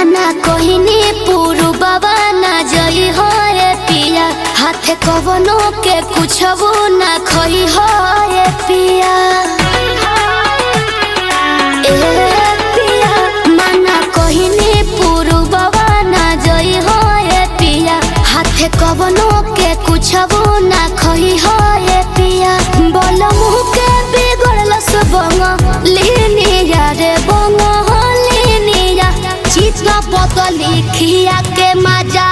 माना कहनी पुरु बाबा ना जई हो रे पिया हाथे कवनो के कुछबो ना खई हो रे पिया। माना कहनी पुरु बाबा ना जई हो रे पिया हाथे कवनो के कुछबो ना खई हो रे पिया। बोल मुह के बिगड़ल सब लिनिया रे बंग लिनिया चित पतली खिया के मजा